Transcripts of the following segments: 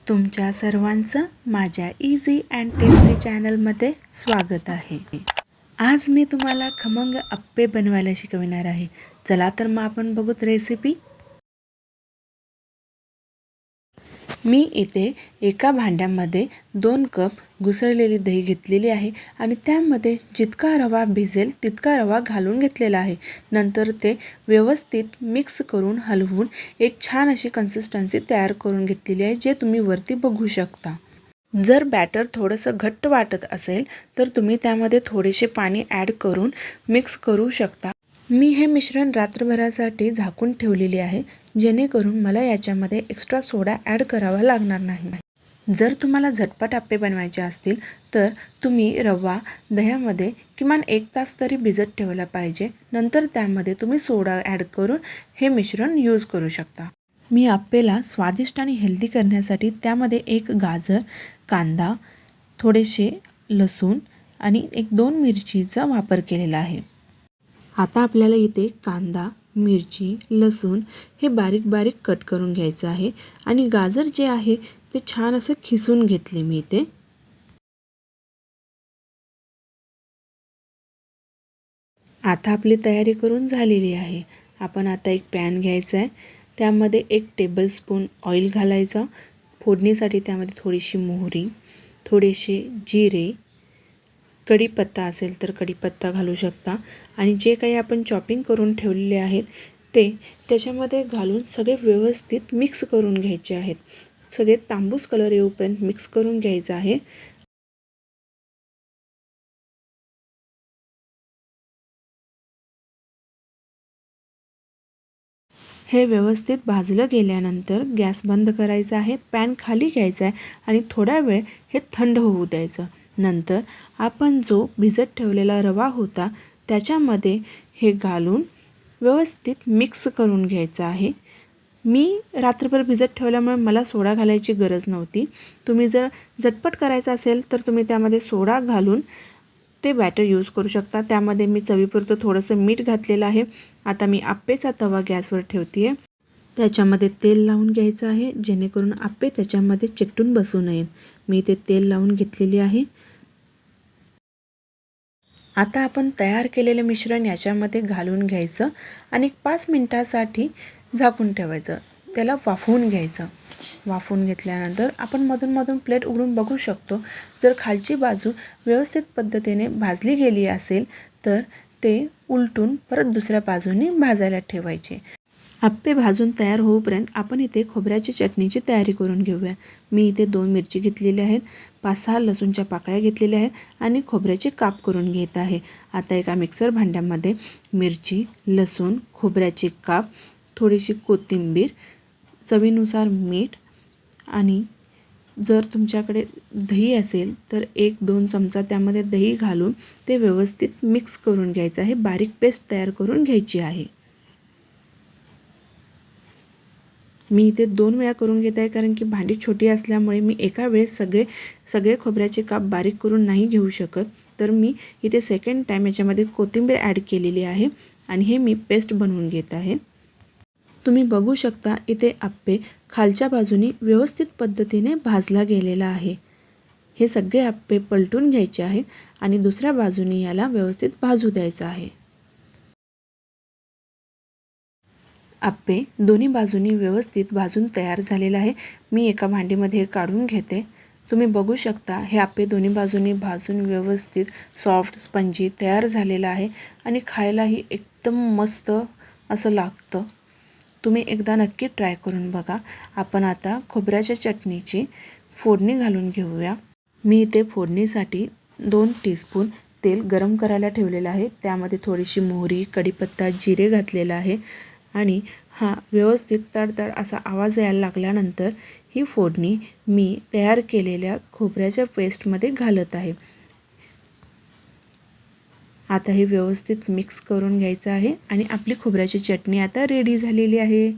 तुमच्या सर्वांचं माझ्या इझी अँड टेस्टी चॅनलमध्ये स्वागत आहे। आज मी तुम्हाला खमंग अप्पे बनवायला शिकवणार आहे। चला तर मग आपण बघूत रेसिपी। मी इथे एका भांड्यामध्ये 2 कप घुसळलेली दही घेतलेली आहे आणि त्यामध्ये जितका रवा भिजेल तितका रवा घालून घेतलेला आहे। नंतर ते व्यवस्थित मिक्स करून हलवून एक छान अशी कन्सिस्टन्सी तयार करून घेतलेली आहे, जे तुम्ही वरती बघू शकता। जर बॅटर थोडंसं घट्ट वाटत असेल तर तुम्ही त्यामध्ये थोडेसे पाणी ॲड करून मिक्स करू शकता। मी हे मिश्रण रात्रभरासाठी झाकून ठेवलेले आहे, जेणेकरून मला याच्यामध्ये एक्स्ट्रा सोडा ॲड करावा लागणार नाही। जर तुम्हाला झटपट अप्पे बनवायचे असतील तर तुम्ही रवा दह्यामध्ये किमान 1 तास तरी भिजत ठेवला पाहिजे। नंतर त्यामध्ये तुम्ही सोडा ॲड करून हे मिश्रण यूज करू शकता। मी अप्पेला स्वादिष्ट आणि हेल्दी करण्यासाठी त्यामध्ये 1 गाजर, कांदा, थोडेसे लसूण आणि 1-2 मिरचीचा वापर केलेला आहे। आता आपल्याला इथे कांदा, मिरची, लसूण हे बारीक बारीक कट करून घ्यायचं आहे आणि गाजर जे आहे ते छान असं खिसून घेतले मी इथे। आता आपली तयारी करून झालेली आहे। आपण आता एक पॅन घ्यायचा आहे, त्यामध्ये 1 टेबलस्पून ऑइल घालायचं। फोडणीसाठी त्यामध्ये थोडीशी मोहरी, थोडेसे जिरे, कढीपत्ता असेल तर कढीपत्ता घालू शकता आणि जे काही आपण चॉपिंग करून ठेवलेले आहेत ते त्याच्यामध्ये घालून सगळे व्यवस्थित मिक्स करून घ्यायचे आहेत। सगळे तांबूस कलर येऊपर्यंत मिक्स करून घ्यायचं आहे। हे व्यवस्थित भाजलं गेल्यानंतर गॅस बंद करायचा आहे, पॅन खाली घ्यायचा आहे आणि थोडा वेळ हे थंड होऊ द्यायचं। नंतर आपण जो भिजत ठेवलेला रवा होता त्याच्यामध्ये हे घालून व्यवस्थित मिक्स करून घ्यायचं आहे। मी रात्रभर भिजत ठेवल्यामुळे मला सोडा घालायची गरज नव्हती। तुम्ही जर झटपट करायचं असेल तर तुम्ही त्यामध्ये सोडा घालून ते बॅटर यूज करू शकता। त्यामध्ये मी चवीपुरतं थोडंसं मीठ घातलेलं आहे। आता मी अप्पेचा तवा गॅसवर ठेवते आहे, त्याच्यामध्ये तेल लावून घ्यायचं आहे, जेणेकरून अप्पे त्याच्यामध्ये चिकटून बसू नयेत। मी ते तेल लावून घेतलेले आहे। आता आपण तयार केलेले मिश्रण याच्यामध्ये घालून घ्यायचं आणि 5 मिनिटासाठी झाकून ठेवायचं। त्याला वाफवून घ्यायचं। वाफवून घेतल्यानंतर आपण मधून प्लेट उघडून बघू शकतो। जर खालची बाजू व्यवस्थित पद्धतीने भाजली गेली असेल तर ते उलटून परत दुसऱ्या बाजूने भाजायला ठेवायचे। अप्पे भाजून तयार होईपर्यंत आपण इथे खोबऱ्याची चटणीची तयारी करून घेऊया। मी इथे 2 मिरची घेतलेल्या आहेत, 5-6 लसूणच्या पाकळ्या घेतलेल्या आहेत आणि खोबऱ्याचे काप करून घेत आहे। आता एका मिक्सर भांड्यामध्ये मिरची, लसूण, खोबऱ्याचे काप, थोडीशी कोथिंबीर, चवीनुसार मीठ आणि जर तुमच्याकडे दही असेल तर 1-2 चमचा त्यामध्ये दही घालून ते व्यवस्थित मिक्स करून घ्यायचं आहे। बारीक पेस्ट तयार करून घ्यायची आहे। मी इथे 2 वेळा करून घेत आहे, कारण की भांडी छोटी असल्यामुळे मी एका वेळेस सगळे खोबऱ्याचे काप बारीक करून नाही घेऊ शकत। तर मी इथे सेकंड टाइम याच्यामध्ये कोथिंबीर ॲड केलेली आहे आणि हे मी पेस्ट बनवून घेत आहे। तुम्ही बघू शकता इथे अप्पे खालच्या बाजूने व्यवस्थित पद्धतीने भाजला गेलेला आहे। हे सगळे अप्पे पलटून घ्यायचे आहेत आणि दुसऱ्या बाजूने याला व्यवस्थित भाजू द्यायचं आहे। अप्पे दोन्ही बाजूनी व्यवस्थित भाजून तयार झालेलं आहे। मी एका भांडीमध्ये काढून घेते। तुम्ही बघू शकता हे अप्पे दोन्ही बाजूनी भाजून व्यवस्थित सॉफ्ट स्पंजी तयार झालेलं आहे आणि खायलाही एकदम मस्त असं लागतं। तुम्ही एकदा नक्की ट्राय करून बघा। आपण आता खोबऱ्याच्या चटणीची फोडणी घालून घेऊया। मी इथे फोडणीसाठी 2 टीस्पून तेल गरम करायला ठेवलेलं आहे। त्यामध्ये थोडीशी मोहरी, कढीपत्ता, जिरे घातलेलं आहे आणि हा व्यवस्थित तडतड असा आवाज यायला लागल्यानंतर ही फोडणी मी तयार केलेल्या खोबऱ्याच्या पेस्टमध्ये घालत आहे। आता हे व्यवस्थित मिक्स करून घ्यायचं आहे आणि आपली खोबऱ्याची चटणी आता रेडी झालेली आहे।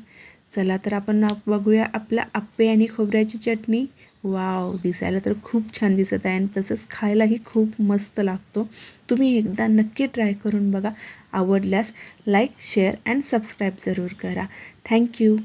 चला तर आपण बघूया आपला अप्पे आणि खोबऱ्याची चटणी। वाव, दिसायला तर खूप छान दिसत आहे आणि तसंच खायलाही खूप मस्त लागतो। तुम्ही एकदा नक्की ट्राय करून बघा। आवडल्यास लाईक, शेअर अँड सबस्क्राईब जरूर करा। थँक्यू।